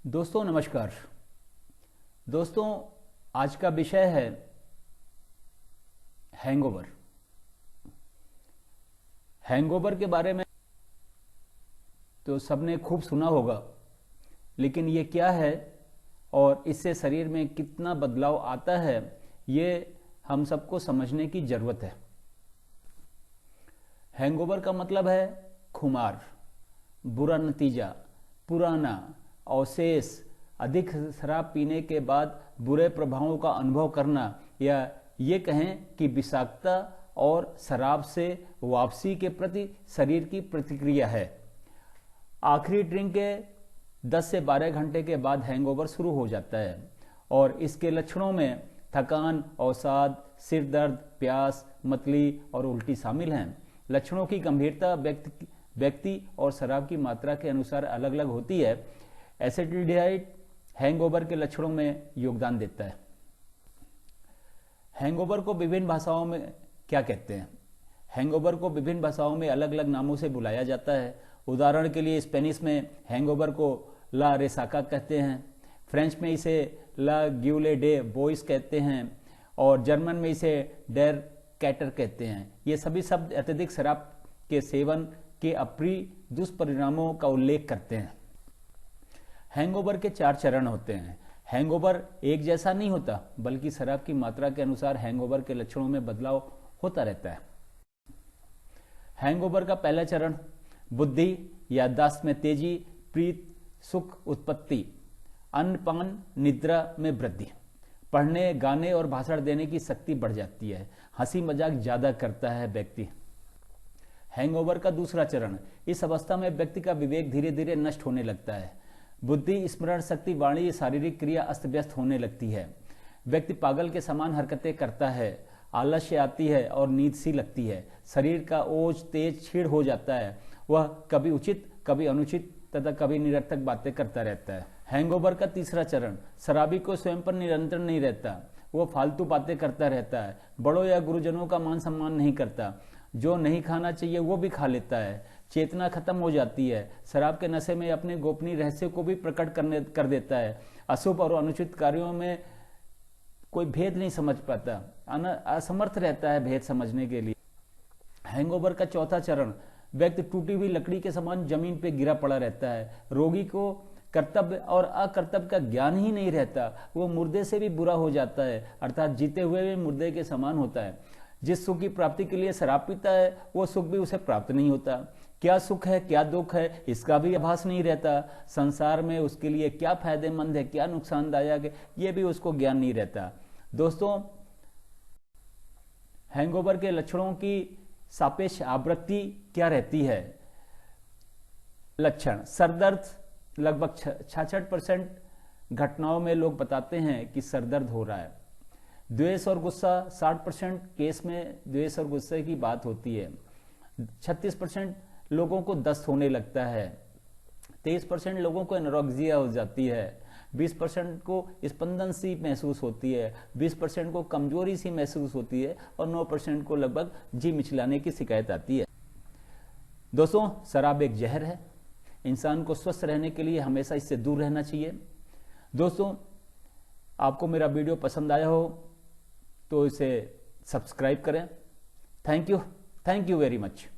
दोस्तों नमस्कार। दोस्तों आज का विषय है हैंगओवर। हैंगओवर के बारे में तो सबने खूब सुना होगा, लेकिन ये क्या है और इससे शरीर में कितना बदलाव आता है, ये हम सबको समझने की जरूरत है। हैंगओवर का मतलब है खुमार, बुरा नतीजा, पुराना अवशेष, अधिक शराब पीने के बाद बुरे प्रभावों का अनुभव करना, या ये कहें कि विषाक्तता और शराब से वापसी के प्रति शरीर की प्रतिक्रिया है। आखिरी ड्रिंक के 10 से 12 घंटे के बाद हैंगओवर शुरू हो जाता है और इसके लक्षणों में थकान, अवसाद, सिर दर्द, प्यास, मतली और उल्टी शामिल हैं। लक्षणों की गंभीरता व्यक्ति और शराब की मात्रा के अनुसार अलग अलग होती है। एसिडिहाइड हैंगओवर के लक्षणों में योगदान देता है। हैंगओवर को विभिन्न भाषाओं में क्या कहते हैं? हैंगओवर को विभिन्न भाषाओं में अलग अलग नामों से बुलाया जाता है। उदाहरण के लिए स्पेनिश में हैंगओवर को ला रेसाका कहते हैं, फ्रेंच में इसे ला ग्यूले डे बोइस कहते हैं और जर्मन में इसे डेर कैटर कहते हैं। ये सभी शब्द अत्यधिक शराब के सेवन के अप्रिय दुष्परिणामों का उल्लेख करते हैं। हैंगओवर के 4 चरण होते हैं। हैंगओवर एक जैसा नहीं होता, बल्कि शराब की मात्रा के अनुसार हैंगओवर के लक्षणों में बदलाव होता रहता है। हैंगओवर का पहला चरण बुद्धि, याददाश्त में तेजी, प्रीत, सुख उत्पत्ति, अन्नपान, निद्रा में वृद्धि, पढ़ने, गाने और भाषण देने की शक्ति बढ़ जाती है, हंसी मजाक ज्यादा करता है व्यक्ति। हैंगओवर का दूसरा चरण, इस अवस्था में व्यक्ति का विवेक धीरे धीरे नष्ट होने लगता है। बुद्धि, स्मरण शक्ति, वाणी, शारीरिक क्रिया अस्त व्यस्त होने लगती है। व्यक्ति पागल के समान हरकतें करता है, आलस्य आती है और नींद सी लगती है। शरीर का ओज तेज क्षीण हो जाता है। वह कभी उचित, कभी अनुचित तथा कभी निरर्थक बातें करता रहता है। हैंगओवर का तीसरा चरण, शराबी को स्वयं पर नियंत्रण नहीं रहता। वह फालतू बातें करता रहता है, बड़ों या गुरुजनों का मान सम्मान नहीं करता, जो नहीं खाना चाहिए वो भी खा लेता है। चेतना खत्म हो जाती है। शराब के नशे में अपने गोपनीय रहस्य को भी प्रकट कर देता है। अशुभ और अनुचित कार्यों में कोई भेद नहीं समझ पाता, असमर्थ रहता है भेद समझने के लिए। हैंगओवर का चौथा चरण, व्यक्ति टूटी हुई लकड़ी के समान जमीन पे गिरा पड़ा रहता है। रोगी को कर्तव्य और अकर्तव्य का ज्ञान ही नहीं रहता। वो मुर्दे से भी बुरा हो जाता है, अर्थात जीते हुए भी मुर्दे के समान होता है। जिस सुख की प्राप्ति के लिए शराब पीता है, वो सुख भी उसे प्राप्त नहीं होता। क्या सुख है, क्या दुख है, इसका भी आभास नहीं रहता। संसार में उसके लिए क्या फायदेमंद है, क्या नुकसानदायक है, ये भी उसको ज्ञान नहीं रहता। दोस्तों, हैंगओवर के लक्षणों की सापेक्ष आवृत्ति क्या रहती है? लक्षण, सरदर्द, लगभग 66% घटनाओं में लोग बताते हैं कि सरदर्द हो रहा है। द्वेष और गुस्सा, 60% केस में द्वेष और गुस्से की बात होती है। 36% लोगों को दस्त होने लगता है। 23% लोगों को एनोरेक्सिया हो जाती है। 20% को स्पंदन सी महसूस होती है। 20% को कमजोरी सी महसूस होती है और 9% को लगभग जी मिचलाने की शिकायत आती है। दोस्तों, शराब एक जहर है। इंसान को स्वस्थ रहने के लिए हमेशा इससे दूर रहना चाहिए। दोस्तों, आपको मेरा वीडियो पसंद आया हो तो इसे सब्सक्राइब करें। Thank you very much.